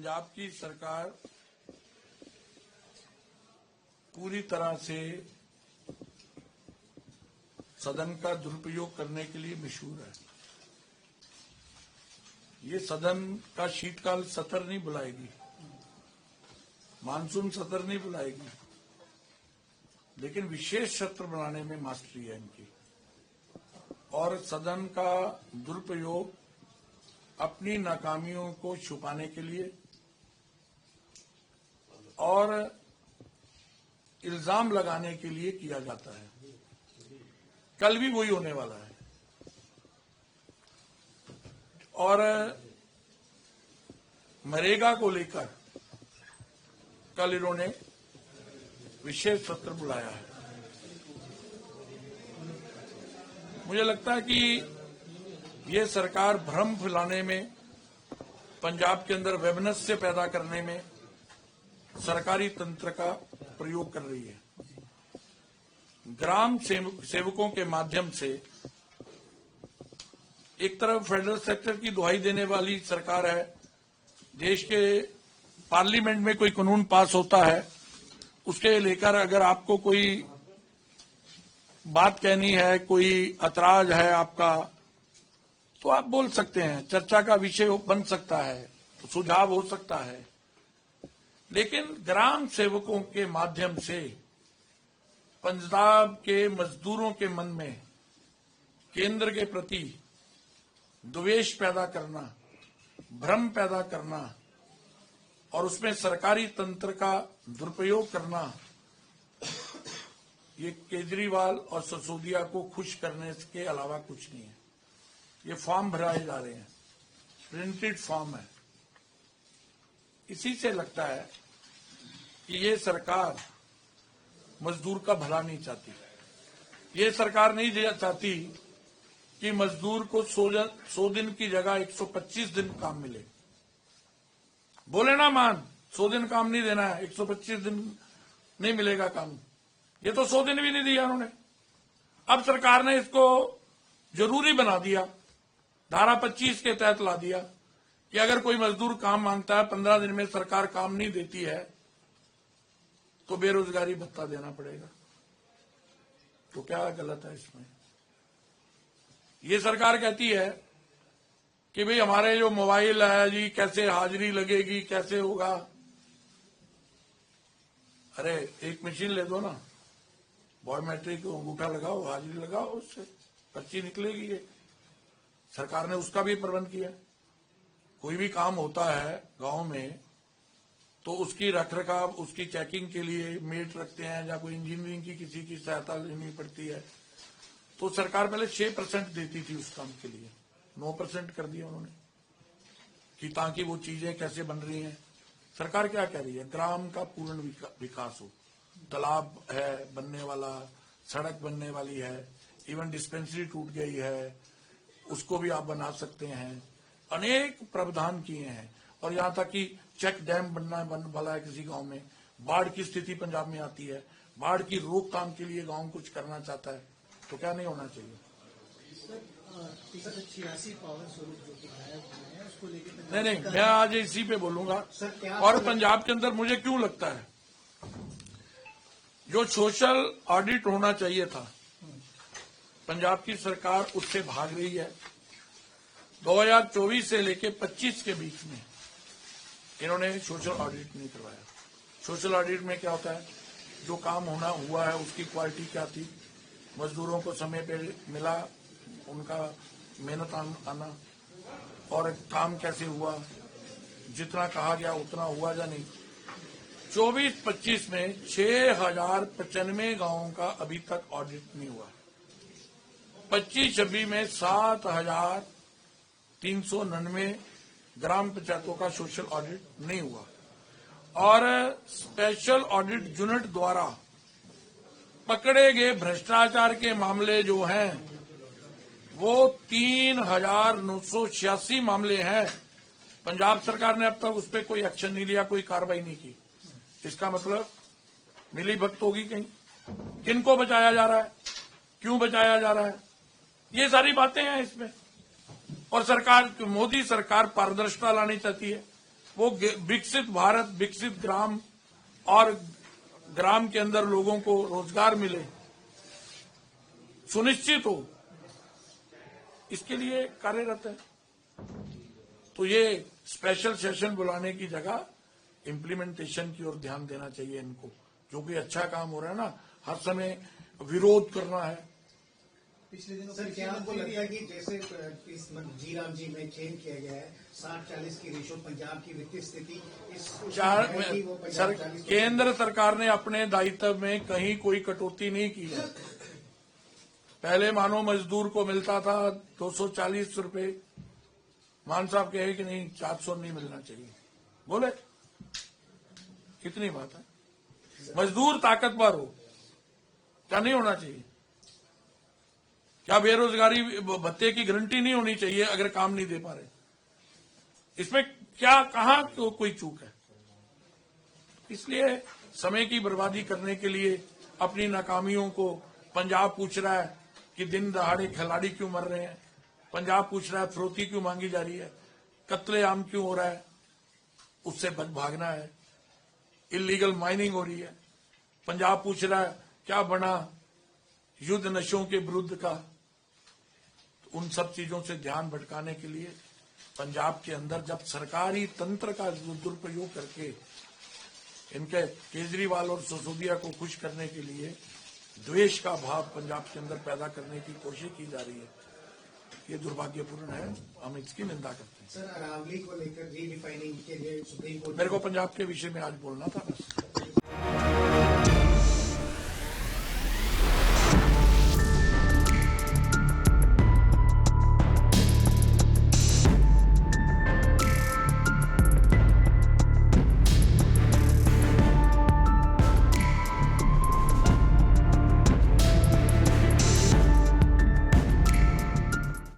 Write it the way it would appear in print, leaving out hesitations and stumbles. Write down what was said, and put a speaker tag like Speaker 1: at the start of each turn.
Speaker 1: पंजाब की सरकार पूरी तरह से सदन का दुरुपयोग करने के लिए मशहूर है। ये सदन का शीतकाल सत्र नहीं बुलाएगी, मानसून सत्र नहीं बुलाएगी, लेकिन विशेष सत्र बनाने में मास्टरी है इनकी। और सदन का दुरुपयोग अपनी नाकामियों को छुपाने के लिए और इल्जाम लगाने के लिए किया जाता है। कल भी वही होने वाला है। और मनरेगा को लेकर कल इन्होंने विशेष सत्र बुलाया है। मुझे लगता है कि ये सरकार भ्रम फैलाने में, पंजाब के अंदर वैमनस्य पैदा करने में सरकारी तंत्र का प्रयोग कर रही है। ग्राम सेवकों के माध्यम से एक तरफ फेडरल सेक्टर की दुहाई देने वाली सरकार है, देश के पार्लियामेंट में कोई कानून पास होता है, उसके लेकर अगर आपको कोई बात कहनी है, कोई ऐतराज है आपका, तो आप बोल सकते हैं, चर्चा का विषय बन सकता है, तो सुझाव हो सकता है। लेकिन ग्राम सेवकों के माध्यम से पंजाब के मजदूरों के मन में केंद्र के प्रति द्वेष पैदा करना, भ्रम पैदा करना और उसमें सरकारी तंत्र का दुरुपयोग करना, ये केजरीवाल और सिसोदिया को खुश करने के अलावा कुछ नहीं है। ये फॉर्म भराए जा रहे हैं, प्रिंटेड फॉर्म है। इसी से लगता है कि ये सरकार मजदूर का भला नहीं चाहती। ये सरकार नहीं चाहती कि मजदूर को 100 दिन की जगह 125 दिन काम मिले। बोले ना मान 100 दिन काम नहीं देना है, 125 दिन नहीं मिलेगा काम। ये तो 100 दिन भी नहीं दिया उन्होंने। अब सरकार ने इसको जरूरी बना दिया, धारा 25 के तहत ला दिया कि अगर कोई मजदूर काम मांगता है, 15 दिन में सरकार काम नहीं देती है, तो बेरोजगारी भत्ता देना पड़ेगा। तो क्या गलत है इसमें? ये सरकार कहती है कि भाई हमारे जो मोबाइल है जी, कैसे हाजिरी लगेगी, कैसे होगा। अरे एक मशीन ले दो ना, बायोमेट्रिक अंगूठा लगाओ, हाजिरी लगाओ, उससे पर्ची निकलेगी। ये सरकार ने उसका भी प्रबंध किया। कोई भी काम होता है गांव में तो उसकी रखरखाव, उसकी चेकिंग के लिए मेट रखते हैं, या कोई इंजीनियरिंग की किसी की सहायता लेनी पड़ती है। तो सरकार पहले 6% देती थी उस काम के लिए, 9% कर दिया उन्होंने, कि ताकि वो चीजें कैसे बन रही हैं। सरकार क्या कह रही है? ग्राम का पूर्ण विकास हो। तालाब है बनने वाला, सड़क बनने वाली है, इवन डिस्पेंसरी टूट गई है, उसको भी आप बना सकते हैं। अनेक प्रावधान किए हैं। और यहां तक कि चेक डैम बनना वाला है किसी गांव में, बाढ़ की स्थिति पंजाब में आती है, बाढ़ की रोकथाम के लिए गांव कुछ करना चाहता है, तो क्या नहीं होना चाहिए? नहीं, मैं आज इसी पे बोलूंगा। और पंजाब के अंदर मुझे क्यों लगता है जो सोशल ऑडिट होना चाहिए था, पंजाब की सरकार उससे भाग रही है। 2024 से लेके 25 के बीच में इन्होंने सोशल ऑडिट नहीं करवाया। सोशल ऑडिट में क्या होता है? जो काम होना हुआ है उसकी क्वालिटी क्या थी, मजदूरों को समय पे मिला, उनका मेहनत आना, और काम कैसे हुआ, जितना कहा गया उतना हुआ या नहीं। 24-25 में 6095 गांवों का अभी तक ऑडिट नहीं हुआ। 25-26 में 7399 ग्राम पंचायतों का सोशल ऑडिट नहीं हुआ। और स्पेशल ऑडिट यूनिट द्वारा पकड़े गए भ्रष्टाचार के मामले जो हैं वो 3986 मामले हैं। पंजाब सरकार ने अब तक उस पर कोई एक्शन नहीं लिया, कोई कार्रवाई नहीं की। इसका मतलब मिली भगत होगी कहीं? किनको बचाया जा रहा है, क्यों बचाया जा रहा है, ये सारी बातें हैं इसमें। और सरकार, मोदी सरकार पारदर्शिता लानी चाहती है। वो विकसित भारत, विकसित ग्राम और ग्राम के अंदर लोगों को रोजगार मिले, सुनिश्चित हो, इसके लिए कार्यरत है। तो ये स्पेशल सेशन बुलाने की जगह इम्प्लीमेंटेशन की ओर ध्यान देना चाहिए इनको। जो भी अच्छा काम हो रहा है ना, हर समय विरोध करना है।
Speaker 2: पिछले दिनों सर क्या आपको लगता है कि जैसे इस जीराम जी में चेंज किया गया है 60-40 की रेशो, पंजाब की वित्तीय स्थिति
Speaker 1: सर, केंद्र सरकार ने अपने दायित्व में कहीं कोई कटौती नहीं की है। पहले मानो मजदूर को मिलता था 240 रुपए, मान साहब कहे कि नहीं 400 नहीं मिलना चाहिए, बोले कितनी बात है। मजदूर ताकतवर हो, क्या नहीं होना चाहिए? क्या बेरोजगारी भत्ते की गारंटी नहीं होनी चाहिए अगर काम नहीं दे पा रहे? इसमें क्या कहां तो कोई चूक है? इसलिए समय की बर्बादी करने के लिए अपनी नाकामियों को पंजाब पूछ रहा है कि दिन दहाड़े खिलाड़ी क्यों मर रहे हैं, पंजाब पूछ रहा है फिरौती क्यों मांगी जा रही है, कत्लेआम क्यों हो रहा है, उससे बच भागना है, इलीगल माइनिंग हो रही है। पंजाब पूछ रहा है क्या बना युद्ध नशों के विरुद्ध का। तो उन सब चीजों से ध्यान भटकाने के लिए पंजाब के अंदर जब सरकारी तंत्र का दुरुपयोग करके इनके केजरीवाल और सिसोदिया को खुश करने के लिए द्वेष का भाव पंजाब के अंदर पैदा करने की कोशिश की जा रही है, ये दुर्भाग्यपूर्ण है। हम इसकी निंदा करते हैं।
Speaker 2: सर, अरावली को लेकर रीडिफाइनिंग के लिए सुप्रीम कोर्ट,
Speaker 1: मेरे को पंजाब के विषय में आज बोलना था बस।